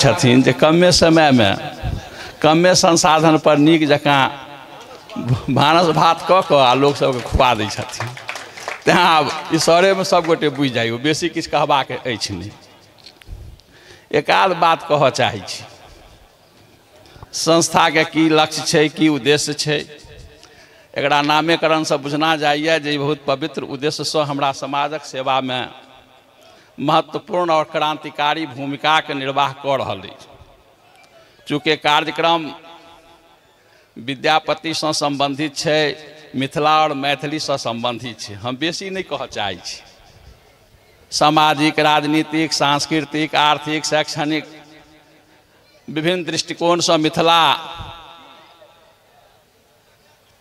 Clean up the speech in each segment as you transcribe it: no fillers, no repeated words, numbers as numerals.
छथिन जे कमे समय में कमे संसाधन पर नीक जकाँ भानस भात कऽ कऽ आ लोक सबके खुआ दै छथिन। तेँ आब ईश्वरे में सब गोटे बुझि जाइयो, बेसी किछु कहबाक अछि नहीं। एकाध बात कहऽ चाहै छी। संस्था के की लक्ष्य छै, की उद्देश्य छै, एकरा नामेकरण से बुझना जाइए जे बहुत पवित्र उद्देश्य से हमरा समाजक सेवा में महत्वपूर्ण और क्रांतिकारी भूमिका के निर्वाह कऽ रहल अछि। चूँकि कार्यक्रम विद्यापति से संबंधित छै, मिथिला और मैथिली से संबंधित छै, हम बेसी नहीं कहऽ चाहै छी। सामाजिक, राजनीतिक, सांस्कृतिक, आर्थिक, शैक्षणिक विभिन्न दृष्टिकोण से मिथिला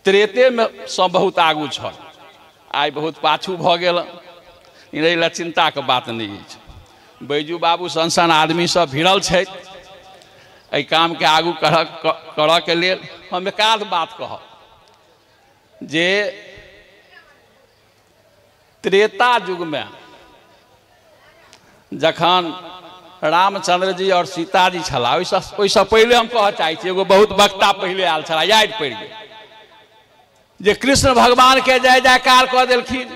त्रेते में से बहुत आगू छल, आइ बहुत पाछू भऽ गेल। एहि लेल चिंता के बात नहीं अछि। बैजू बाबू सन आदमी सब भिड़ल छै एहि काम के आगू करऽ के लेल। हम एकाध बात कहब जे त्रेता युग में जखन रामचंद्र जी और सीता जी छला, ओहिसँ पहले हम कहऽ चाहै छी, एगो बहुत वक्ता पहले आयल छला, याद पड़ि गेल, जे कृष्ण भगवान के जय जयकार कऽ देलखिन,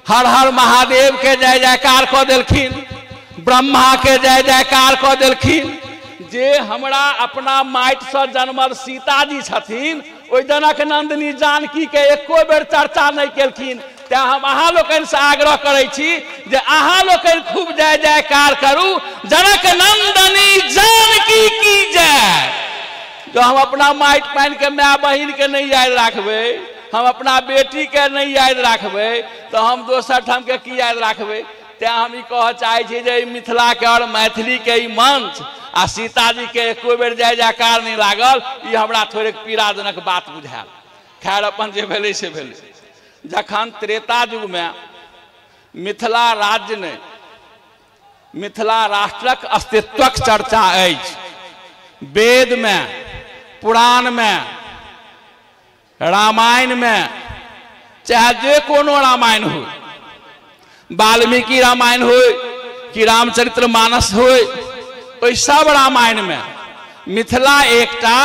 हर हर महादेव के जय जयकार कऽ देलखिन, ब्रह्मा के जय जयकार कऽ देलखिन। जे हमरा अपना माटि से जन्मल सीता जी छथिन, ओहि जनक नंदिनी जानकी के एको बेर चर्चा नहीं केलखिन। तेँ हम अहाँ लोकनि से आग्रह करै छी जे अहाँ लोकनि खूब जय जयकार करू, जनक नंदिनी जानकी की जय। जो हम अपना माटि पानि के माय बहिन के नहीं याद राखबै, हम अपना बेटी के नहीं याद राखबै, तो हम दोसर ठाम के की याद राखबै। तेँ हम ई कहऽ चाहै छी जे मिथिला के और मैथिली के ई मंच आ सीता जी के एको बेर जय जयकार नहीं लागल, ई हमरा थोड़े पीड़ाजनक बात बुझायल। खैर अपन जे भेलै से भेलै। जखन त्रेता युग में मिथिला राज्य ने मिथिला राष्ट्रक अस्तित्वक चर्चा अछि। वेद में, पुराण में, रामायण में, चाहे जे कोनो रामायण हो, वाल्मीकि रामायण हो कि रामचरित्र मानस हो, ओहि सब रामायण में मिथिला एकटा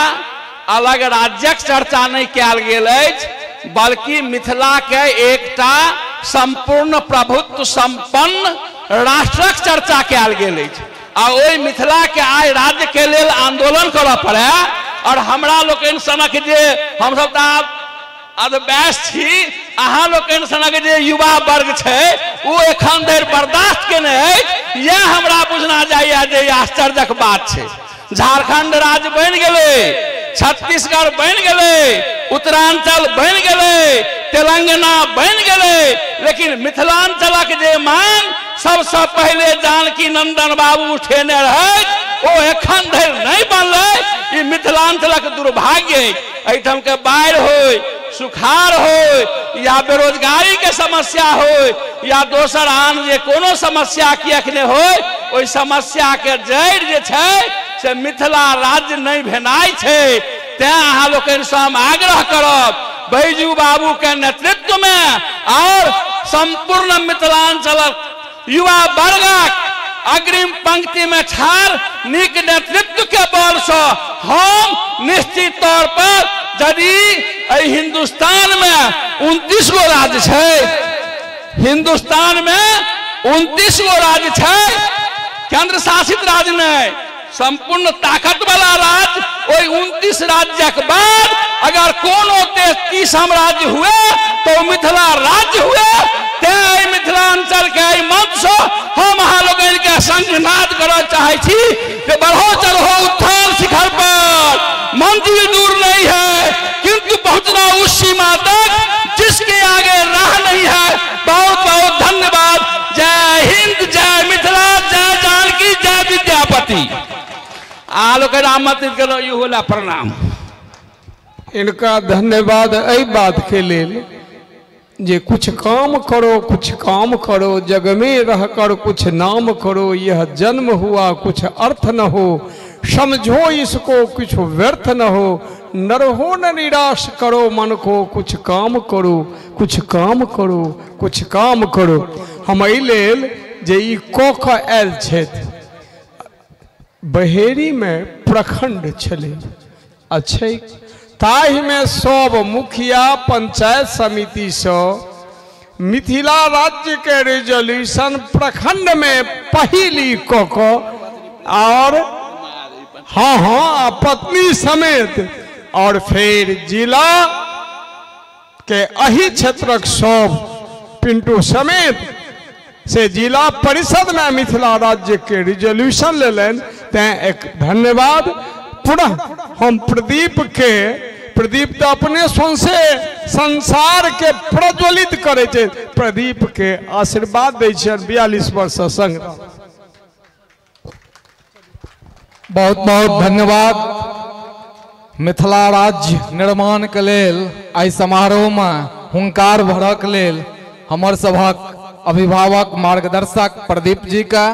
अलग राज्यक चर्चा नहीं कयल गेल अछि, बल्कि मिथिला के एकटा संपूर्ण प्रभुत्व संपन्न राष्ट्रक चर्चा कयल गेल अछि। आ ओहि मिथिला के आइ राज्य के लेल आंदोलन करऽ पड़े, और हमरा लोकनि सनक जे हमसब तऽ अदबैस छी, अहाँ लोकनि सनक जे युवा वर्ग छै ओ एखन धरि बर्दाश्त केने अछि। यह हमरा बुझना जाइए जे आश्चर्यक बात छै। झारखंड राज्य बनि गेलै, छत्तीसगढ़ बनि गेलै, उत्तरांचल बनि गेलै, तेलंगाना बनि गेलै, लेकिन मिथिलांचलक जे मांग सबसे पहले जानकी नंदन बाबू उठेने रहे, ओ एखन धरि नहीं बनलै। ई मिथिलांचलक दुर्भाग्य। एहिठाम के बाढ़ि हो, सुखाड़ हो, या बेरोजगारी के समस्या हो, या दोसर आन जे कोनो समस्या की अखने हो, ओहि समस्या के जड़ जे छै से मिथिला राज्य नहीं भेनाइ छै। तेँ अहाँ लोकनि से हम आग्रह करब, बैजू बाबू के नेतृत्व में और संपूर्ण मिथिलांचलक युवा वर्गक अग्रिम पंक्ति में ठाड़ नीक नेतृत्व के बल से हम निश्चित तौर पर, यदि हिंदुस्तान में 29 गो राज्य छै, हिंदुस्तान में 29 गो राज्य छै, केंद्र शासित राज्य नहीं, संपूर्ण ताकत वाला राज्य, ओहि 29 राज्यक बाद अगर कोनो 33 राज्य हुए तो मिथिला राज्य हुए। तेँ मिथिलांचल के मंच से हम अहाँ लोगन के संगनाद करऽ चाहै छी कि बढ़ो चढ़ो उत्थान शिखर पर, मंजिल दूर नहीं है किंतु पहुंचना उस सीमा तक जिसके आगे राह नहीं है। बहुत बहुत धन्यवाद। जय हिंद, जय मिथिला, जय जानकी, जय विद्यापति। आलोक आमंत्रित करो, यू होला प्रणाम। इनका धन्यवाद एहि बात के लेल जे कुछ काम करो, कुछ काम करो, जग में रहकर कुछ नाम करो, यह जन्म हुआ कुछ अर्थ न हो, समझो इसको कुछ व्यर्थ न हो, नर हो न निराश करो मन को, कुछ काम करो, कुछ काम करो, कुछ काम करो। हम एहि लेल जे ई कऽ कऽ आयल छथि, बहेरी में प्रखंड छले अच्छे ताहि में सब मुखिया पंचायत समिति से मिथिला राज्य के रिजोल्यूशन प्रखंड में पहली को और हाँ पत्नी समेत और फिर जिला के अही क्षेत्रक सब पिंटू समेत से जिला परिषद में मिथिला राज्य के रिजोल्यूशन ले लेन ते एक धन्यवाद पुनः हम प्रदीप तो अपने सुन से संसार के प्रज्वलित करे छे प्रदीप के आशीर्वाद दे 42 वर्ष संग्राम। बहुत बहुत धन्यवाद। मिथिला राज्य निर्माण के लेल आई समारोह में हुंकार भरक लेल हमर सभक अभिभावक मार्गदर्शक प्रदीप जी का